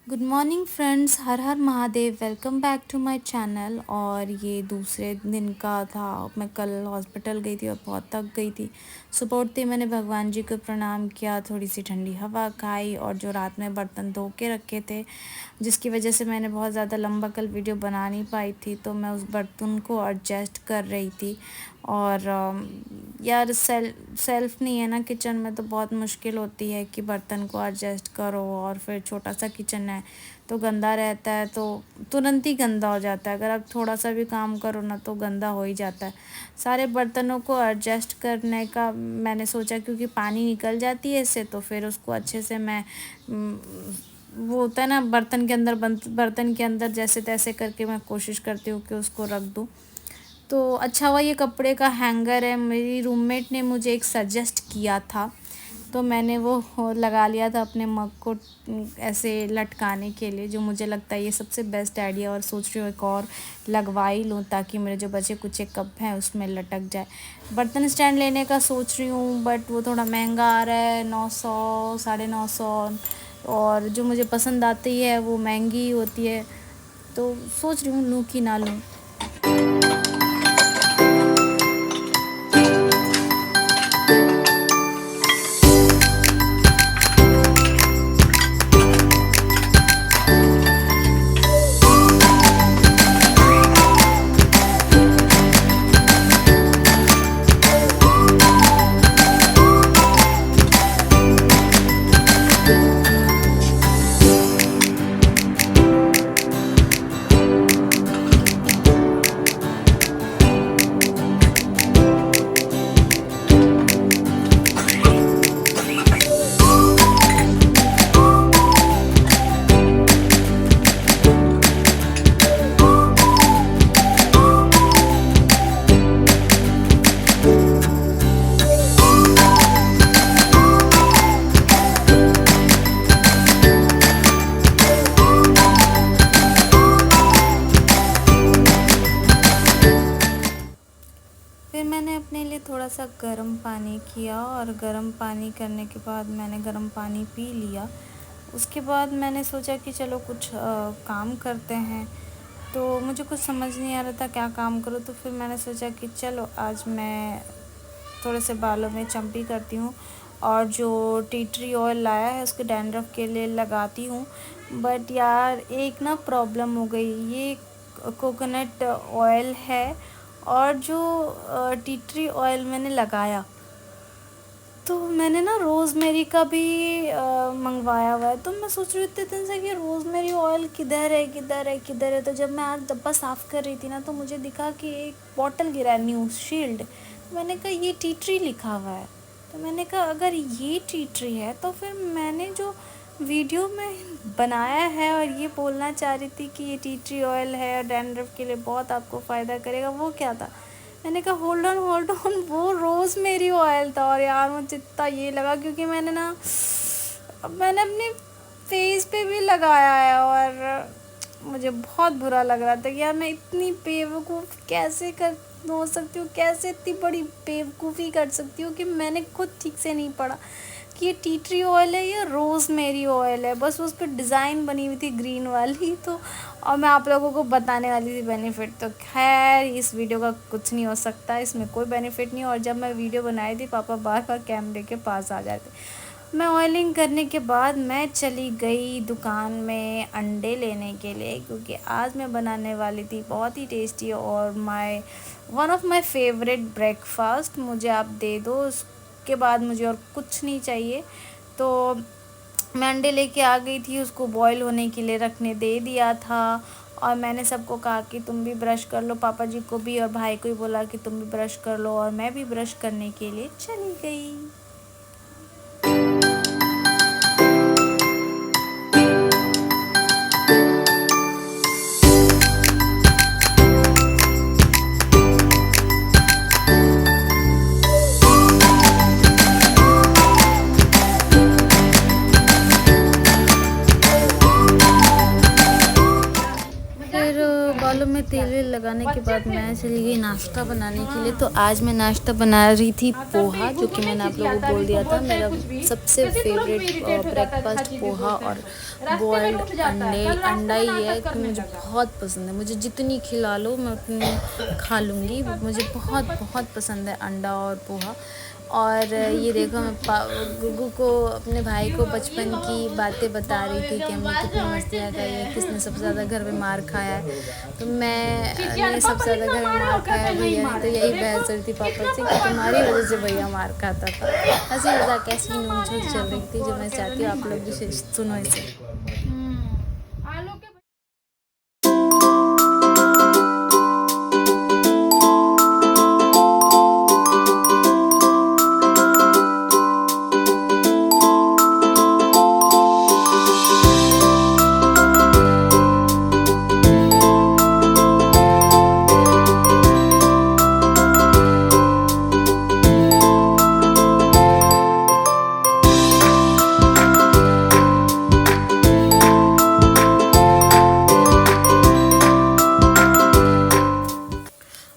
Good morning friends, हर हर Mahadev. Welcome back to my channel. और ये दूसरे दिन का था। मैं कल हॉस्पिटल गई थी और बहुत थक गई थी। सुबह उठते ही मैंने भगवान जी को प्रणाम किया, थोड़ी सी ठंडी हवा खाई और जो रात में बर्तन धो के रखे थे, जिसकी वजह से मैंने बहुत ज़्यादा लंबा कल वीडियो बना नहीं पाई थी, तो मैं उस बर्तन को एडजस्ट कर रही थी। और यार सेल्फ नहीं है ना किचन में, तो बहुत मुश्किल होती है कि बर्तन को एडजस्ट करो। और फिर छोटा सा किचन है तो गंदा रहता है, तो तुरंत ही गंदा हो जाता है। अगर आप थोड़ा सा भी काम करो ना तो गंदा हो ही जाता है। सारे बर्तनों को एडजस्ट करने का मैंने सोचा, क्योंकि पानी निकल जाती है इससे, तो फिर उसको अच्छे से मैं वो होता है ना बर्तन के अंदर जैसे तैसे करके मैं कोशिश करती हूँ कि उसको रख दूँ। तो अच्छा हुआ ये कपड़े का हैंगर है, मेरी रूममेट ने मुझे एक सजेस्ट किया था, तो मैंने वो लगा लिया था अपने मग को ऐसे लटकाने के लिए, जो मुझे लगता है ये सबसे बेस्ट आइडिया। और सोच रही हूँ एक और लगवा ही लूँ ताकि मेरे जो बचे कुछ कप हैं उसमें लटक जाए। बर्तन स्टैंड लेने का सोच रही हूँ, बट वो थोड़ा महंगा आ रहा है, 900 950। और जो मुझे पसंद आती है वो महंगी होती है, तो सोच रही हूँ लूँ कि ना लूँ। फिर मैंने अपने लिए थोड़ा सा गर्म पानी किया, और गर्म पानी करने के बाद मैंने गर्म पानी पी लिया। उसके बाद मैंने सोचा कि चलो कुछ काम करते हैं। तो मुझे कुछ समझ नहीं आ रहा था क्या काम करूँ, तो फिर मैंने सोचा कि चलो आज मैं थोड़े से बालों में चम्पी करती हूँ, और जो टी ट्री ऑयल लाया है उसके डैंड्रफ के लिए लगाती हूँ। बट यार एक ना प्रॉब्लम हो गई, ये कोकोनट ऑयल है, और जो टी ट्री ऑयल मैंने लगाया, तो मैंने ना रोज़मेरी का भी मंगवाया हुआ है। तो मैं सोच रही थी इतने दिन से कि रोज़मेरी ऑयल किधर है किधर है किधर है। तो जब मैं आज डब्बा साफ़ कर रही थी ना, तो मुझे दिखा कि एक बॉटल गिरा है, न्यू शील्ड। तो मैंने कहा ये टी ट्री लिखा हुआ है। तो मैंने कहा अगर ये टी ट्री है तो फिर मैंने जो वीडियो में बनाया है और ये बोलना चाह रही थी कि ये टी ट्री ऑयल है और डैंड्रफ के लिए बहुत आपको फ़ायदा करेगा, वो क्या था? मैंने कहा होल्ड ऑन वो रोज़मेरी ऑयल था। और यार मुझे इतना ये लगा, क्योंकि मैंने अपने फेस पे भी लगाया है, और मुझे बहुत बुरा लग रहा था कि यार मैं इतनी बेवकूफ़ कैसे कर हो सकती हूँ, कैसे इतनी बड़ी बेवकूफ़ी कर सकती हूँ कि मैंने खुद ठीक से नहीं पढ़ा कि ये टी ट्री ऑयल है या रोज़मेरी ऑयल है। बस उस पर डिज़ाइन बनी हुई थी ग्रीन वाली, तो और मैं आप लोगों को बताने वाली थी बेनिफिट। तो खैर इस वीडियो का कुछ नहीं हो सकता, इसमें कोई बेनिफिट नहीं। और जब मैं वीडियो बनाई थी पापा बार बार कैमरे के पास आ जाते। मैं ऑयलिंग करने के बाद मैं चली गई दुकान में अंडे लेने के लिए, क्योंकि आज मैं बनाने वाली थी बहुत ही टेस्टी और one of my favourite breakfast. मुझे आप दे दो, उसके बाद मुझे और कुछ नहीं चाहिए। तो मैं अंडे लेके आ गई थी, उसको बॉईल होने के लिए रखने दे दिया था। और मैंने सबको कहा कि तुम भी ब्रश कर लो, पापा जी को भी और भाई को भी बोला कि तुम भी ब्रश कर लो, और मैं भी ब्रश करने के लिए चली गई। फिर बालों में तेल वेल लगाने के बाद मैं चली गई नाश्ता बनाने के लिए। तो आज मैं नाश्ता बना रही थी पोहा, जो कि मैंने आप लोगों को बोल दिया था मेरा सबसे फेवरेट ब्रेकफास्ट पोहा और बॉइल्ड अंडा ही है कि मुझे बहुत पसंद है। मुझे जितनी खिला लो मैं उतनी खा लूँगी। मुझे बहुत बहुत पसंद है अंडा और पोहा। और ये देखो मैं गुगू को, अपने भाई को बचपन की बातें बता रही थी कि हमने कितनी मस्तियाँ करी है, किसने सबसे ज़्यादा घर में मार खाया है। तो मैंने सबसे ज़्यादा घर में मार खाया भैया ने। तो यही बहस रही थी पापा से कि तुम्हारी वजह से भैया मार खाता था। हंसी मजाक कैसी नोक-झोंक चल रही थी, जो मैं चाहती हूँ आप लोग भी सुनो इसे।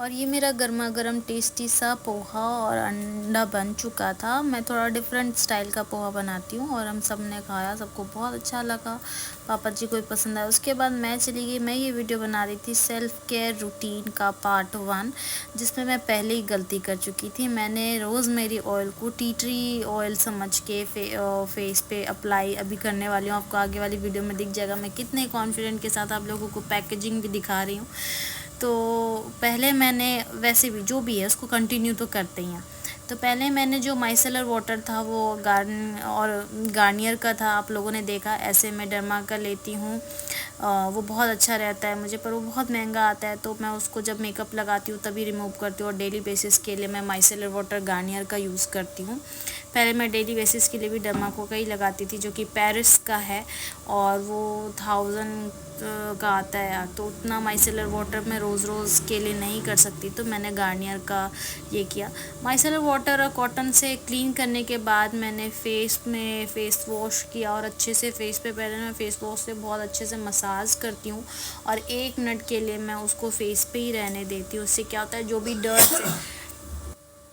और ये मेरा गर्मा गर्म टेस्टी सा पोहा और अंडा बन चुका था। मैं थोड़ा डिफरेंट स्टाइल का पोहा बनाती हूँ और हम सब ने खाया, सबको बहुत अच्छा लगा, पापा जी को भी पसंद आया। उसके बाद मैं चली गई, मैं ये वीडियो बना रही थी सेल्फ़ केयर रूटीन का पार्ट 1, जिसमें मैं पहले ही गलती कर चुकी थी। मैंने रोज़मेरी ऑयल को टी ट्री ऑयल समझ के फेस पे अप्लाई अभी करने वाली हूँ। आपको आगे वाली वीडियो में दिख जाएगा मैं कितने कॉन्फिडेंट के साथ आप लोगों को पैकेजिंग भी दिखा रही हूँ। तो पहले मैंने, वैसे भी जो भी है उसको कंटिन्यू तो करते ही हैं। तो पहले मैंने जो माइसेलर वाटर था वो गार्नियर का था, आप लोगों ने देखा। ऐसे मैं डर्मा का लेती हूँ, वो बहुत अच्छा रहता है मुझे, पर वो बहुत महंगा आता है। तो मैं उसको जब मेकअप लगाती हूँ तभी रिमूव करती हूँ, और डेली बेसिस के लिए मैं माइसेलर वाटर गार्नियर का यूज़ करती हूँ। पहले मैं डेली बेसिस के लिए भी डर्मा को का ही लगाती थी, जो कि पेरिस का है और वो 1000 का आता है। तो उतना माइसेलर वाटर मैं रोज़ रोज़ के लिए नहीं कर सकती, तो मैंने गार्नियर का ये किया। माइसेलर वाटर और कॉटन से क्लीन करने के बाद मैंने फेस में फेस वॉश किया, और अच्छे से फेस पे पहले मैं फेस वॉश से बहुत अच्छे से मसाज करती हूँ, और 1 मिनट के लिए मैं उसको फेस पे ही रहने देती हूँ। उससे क्या होता है, जो भी डर्ट है,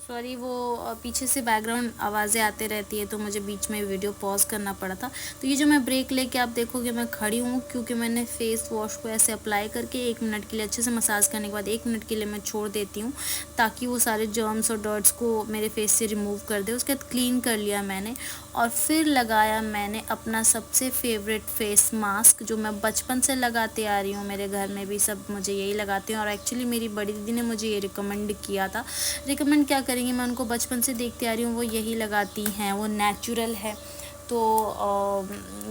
सॉरी वो पीछे से बैकग्राउंड आवाज़ें आते रहती है, तो मुझे बीच में वीडियो पॉज करना पड़ा था। तो ये जो मैं ब्रेक लेके आप देखोगे मैं खड़ी हूँ, क्योंकि मैंने फेस वॉश को ऐसे अप्लाई करके 1 मिनट के लिए अच्छे से मसाज करने के बाद 1 मिनट के लिए मैं छोड़ देती हूँ, ताकि वो सारे जर्म्स और डर्ट्स को मेरे फेस से रिमूव कर दे। उसके बाद क्लीन कर लिया मैंने, और फिर लगाया मैंने अपना सबसे फेवरेट फेस मास्क, जो मैं बचपन से लगाते आ रही हूँ। मेरे घर में भी सब मुझे यही लगाते हैं, और एक्चुअली मेरी बड़ी दीदी ने मुझे ये रिकमेंड किया था। रिकमेंड क्या करेंगी, मैं उनको बचपन से देखती आ रही हूँ, वो यही लगाती हैं, वो नेचुरल है, तो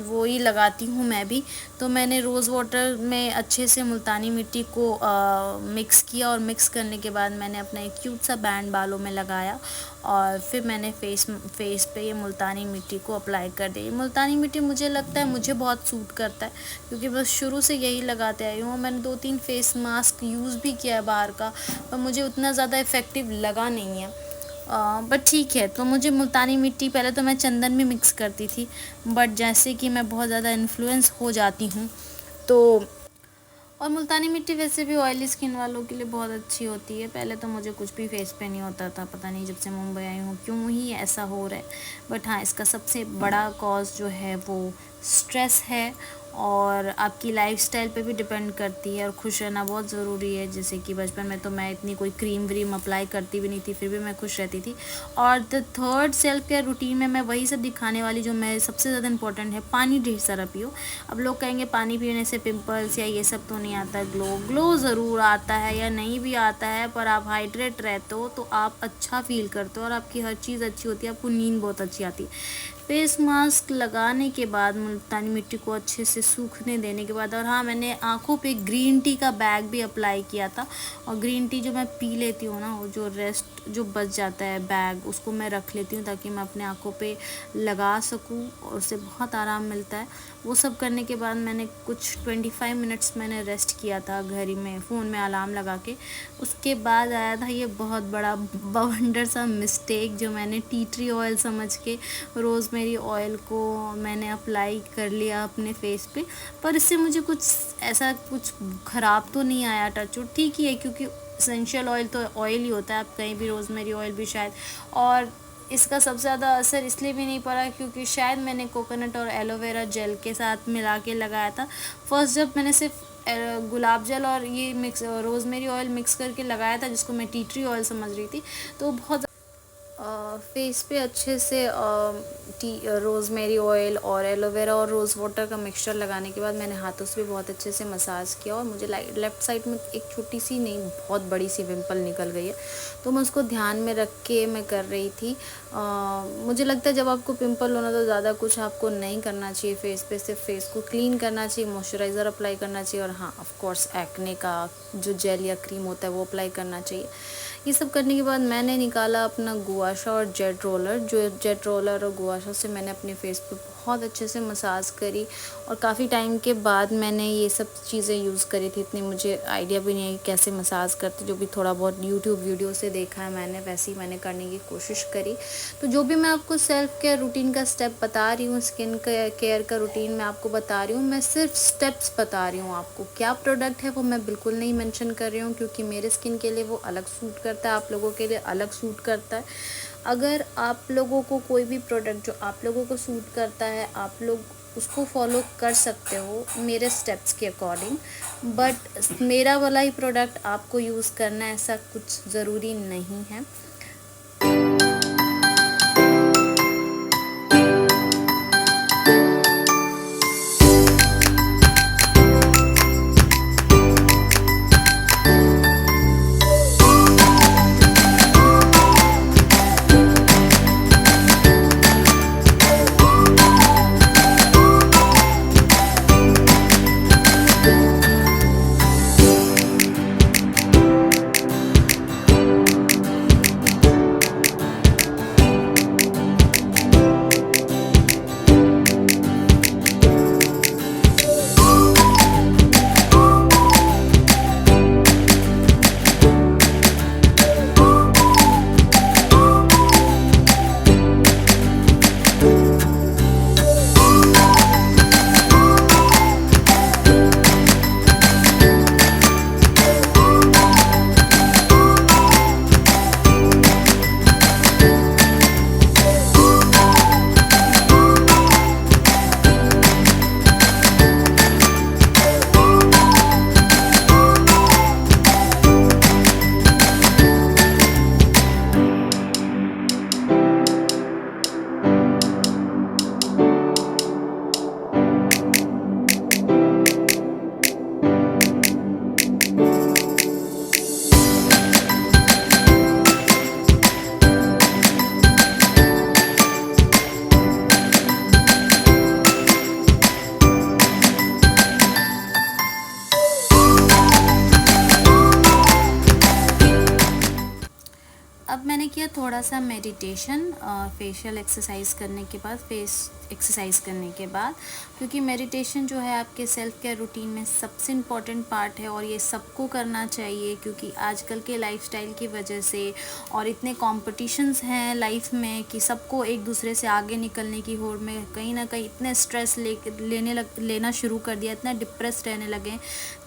वो ही लगाती हूँ मैं भी। तो मैंने रोज़ वाटर में अच्छे से मुल्तानी मिट्टी को मिक्स किया, और मिक्स करने के बाद मैंने अपना एक क्यूट सा बैंड बालों में लगाया, और फिर मैंने फेस पे ये मुल्तानी मिट्टी को अप्लाई कर दी। मुल्तानी मिट्टी मुझे लगता है मुझे बहुत सूट करता है, क्योंकि बस शुरू से यही लगाते आई हूँ। मैंने 2-3 फेस मास्क यूज़ भी किया है बाहर का, पर मुझे उतना ज़्यादा इफ़ेक्टिव लगा नहीं है। बट ठीक है। तो मुझे मुल्तानी मिट्टी, पहले तो मैं चंदन भी मिक्स करती थी, बट जैसे कि मैं बहुत ज़्यादा इन्फ्लुएंस हो जाती हूँ, तो और मुल्तानी मिट्टी वैसे भी ऑयली स्किन वालों के लिए बहुत अच्छी होती है। पहले तो मुझे कुछ भी फेस पे नहीं होता था, पता नहीं जब से मुंबई आई हूँ क्यों ही ऐसा हो रहा है। बट हाँ, इसका सबसे बड़ा कॉज जो है वो स्ट्रेस है, और आपकी लाइफस्टाइल पे भी डिपेंड करती है, और खुश रहना बहुत ज़रूरी है। जैसे कि बचपन में तो मैं इतनी कोई क्रीम व्रीम अप्लाई करती भी नहीं थी, फिर भी मैं खुश रहती थी। और the third self care routine में मैं वही सब दिखाने वाली, जो मैं सबसे ज़्यादा इंपॉर्टेंट है, पानी ढेर सारा पियो। अब लोग कहेंगे पानी पीने से पिंपल्स या ये सब तो नहीं आता, ग्लो ज़रूर आता है, या नहीं भी आता है, पर आप हाइड्रेट रहते हो तो आप अच्छा फील करते हो, और आपकी हर चीज़ अच्छी होती है, आपको नींद बहुत अच्छी आती है। फेस मास्क लगाने के बाद मुल्तानी मिट्टी को अच्छे से सूखने देने के बाद, और हाँ, मैंने आँखों पे ग्रीन टी का बैग भी अप्लाई किया था। और ग्रीन टी जो मैं पी लेती हूँ ना, वो जो रेस्ट जो बच जाता है बैग, उसको मैं रख लेती हूँ, ताकि मैं अपने आँखों पे लगा सकूँ, और उससे बहुत आराम मिलता है। वो सब करने के बाद मैंने कुछ 25 मिनट्स मैंने रेस्ट किया था घर ही में, फ़ोन में अलार्म लगा के। उसके बाद आया था ये बहुत बड़ा बवंडर सा मिस्टेक, जो मैंने टी ट्री ऑयल समझ के रोज़मेरी ऑयल को मैंने अप्लाई कर लिया अपने फेस पे, पर इससे मुझे कुछ ऐसा कुछ ख़राब तो नहीं आया, टचवुड ठीक ही है, क्योंकि एसेंशियल ऑयल तो ऑयल ही होता है, आप कहीं भी रोज़मेरी ऑयल भी शायद। और इसका सबसे ज़्यादा असर इसलिए भी नहीं पड़ा क्योंकि शायद मैंने कोकोनट और एलोवेरा जेल के साथ मिला के लगाया था। फर्स्ट जब मैंने सिर्फ गुलाब जल और ये रोज़मेरी ऑयल मिक्स करके लगाया था, जिसको मैं टी ट्री ऑयल समझ रही थी, तो बहुत फेस पे अच्छे से रोज़मेरी ऑयल और एलोवेरा और रोज़ वाटर का मिक्सचर लगाने के बाद मैंने हाथों से भी बहुत अच्छे से मसाज किया, और मुझे लेफ़्ट साइड में एक छोटी सी नहीं बहुत बड़ी सी पिंपल निकल गई है, तो मैं उसको ध्यान में रख के मैं कर रही थी। मुझे लगता है जब आपको पिंपल होना तो ज़्यादा कुछ आपको नहीं करना चाहिए फेस पे, सिर्फ फेस को क्लीन करना चाहिए, मॉइस्चराइज़र अप्लाई करना चाहिए, और हाँ ऑफ कोर्स एक्ने का जो जेल या क्रीम होता है वो अप्लाई करना चाहिए। ये सब करने के बाद मैंने निकाला अपना गुआशा और जेट रोलर, जो जेट रोलर और गुआशा से मैंने अपने फेस पे बहुत अच्छे से मसाज करी, और काफ़ी टाइम के बाद मैंने ये सब चीज़ें यूज़ करी थी। इतनी मुझे आइडिया भी नहीं है कि कैसे मसाज करते, जो भी थोड़ा बहुत यूट्यूब वीडियो से देखा है मैंने, वैसे ही मैंने करने की कोशिश करी। तो जो भी मैं आपको सेल्फ केयर रूटीन का स्टेप बता रही हूँ, स्किन केयर का रूटीन मैं आपको बता रही हूँ, मैं सिर्फ स्टेप्स बता रही हूँ आपको। क्या प्रोडक्ट है वो मैं बिल्कुल नहीं मेंशन कर रही हूँ, क्योंकि मेरे स्किन के लिए वो अलग सूट करता है, आप लोगों के लिए अलग सूट करता है। अगर आप लोगों को कोई भी प्रोडक्ट जो आप लोगों को सूट करता है, आप लोग उसको फॉलो कर सकते हो मेरे स्टेप्स के अकॉर्डिंग, बट मेरा वाला ही प्रोडक्ट आपको यूज़ करना ऐसा कुछ ज़रूरी नहीं है। अब मैंने किया थोड़ा सा मेडिटेशन फेशियल एक्सरसाइज करने के बाद, फेस एक्सरसाइज करने के बाद, क्योंकि मेडिटेशन जो है आपके सेल्फ केयर रूटीन में सबसे इम्पॉर्टेंट पार्ट है, और ये सबको करना चाहिए, क्योंकि आजकल के लाइफस्टाइल की वजह से और इतने कॉम्पिटिशन्स हैं लाइफ में कि सबको एक दूसरे से आगे निकलने की होड़ में कहीं ना कहीं इतने स्ट्रेस लेना शुरू कर दिया, इतना डिप्रेस रहने लगे,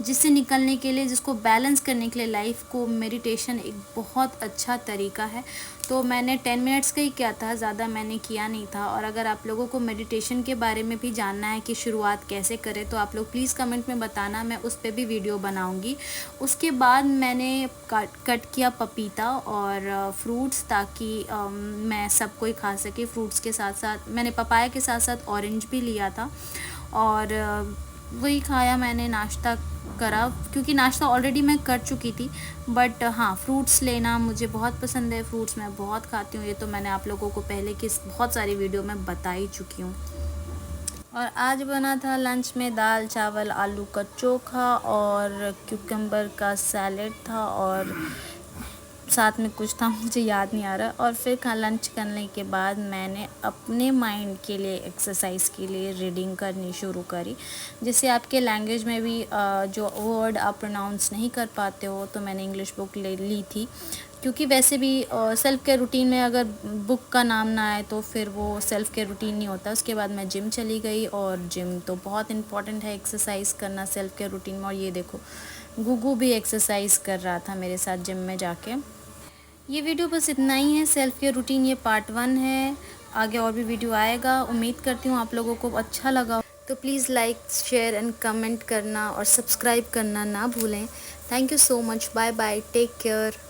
जिससे निकलने के लिए, जिसको बैलेंस करने के लिए लाइफ को मेडिटेशन एक बहुत अच्छा तरीका है। तो मैंने 10 मिनट्स का ही किया था, ज़्यादा मैंने किया नहीं था। और अगर आप लोगों को मेडिटेशन के बारे में भी जानना है कि शुरुआत कैसे करें, तो आप लोग प्लीज़ कमेंट में बताना, मैं उस पर भी वीडियो बनाऊंगी। उसके बाद मैंने कट किया पपीता और फ्रूट्स, ताकि मैं सब कोई खा सके। फ्रूट्स के साथ साथ मैंने पपाया के साथ साथ ऑरेंज भी लिया था, और वही खाया मैंने, नाश्ता करा, क्योंकि नाश्ता ऑलरेडी मैं कर चुकी थी। बट हाँ, फ्रूट्स लेना मुझे बहुत पसंद है, फ्रूट्स मैं बहुत खाती हूँ, ये तो मैंने आप लोगों को पहले की बहुत सारी वीडियो में बता ही चुकी हूँ। और आज बना था लंच में दाल चावल, आलू का चोखा और क्यूकम्बर का सैलेड था, और साथ में कुछ था मुझे याद नहीं आ रहा। और फिर लंच करने के बाद मैंने अपने माइंड के लिए, एक्सरसाइज के लिए रीडिंग करनी शुरू करी, जिससे आपके लैंग्वेज में भी जो वर्ड आप प्रोनाउंस नहीं कर पाते हो, तो मैंने इंग्लिश बुक ले ली थी, क्योंकि वैसे भी सेल्फ़ केयर रूटीन में अगर बुक का नाम ना आए तो फिर वो सेल्फ़ केयर रूटीन नहीं होता। उसके बाद मैं जिम चली गई, और जिम तो बहुत इम्पॉर्टेंट है एक्सरसाइज़ करना सेल्फ़ केयर रूटीन में। और ये देखो, गुगू भी एक्सरसाइज़ कर रहा था मेरे साथ जिम में जाके। ये वीडियो बस इतना ही है, सेल्फ़ केयर रूटीन ये पार्ट 1 है। आगे और भी वीडियो आएगा। उम्मीद करती हूँ आप लोगों को अच्छा लगा हो। तो please like, share and comment करना और सब्सक्राइब करना ना भूलें। Thank you so much. Bye bye, take care.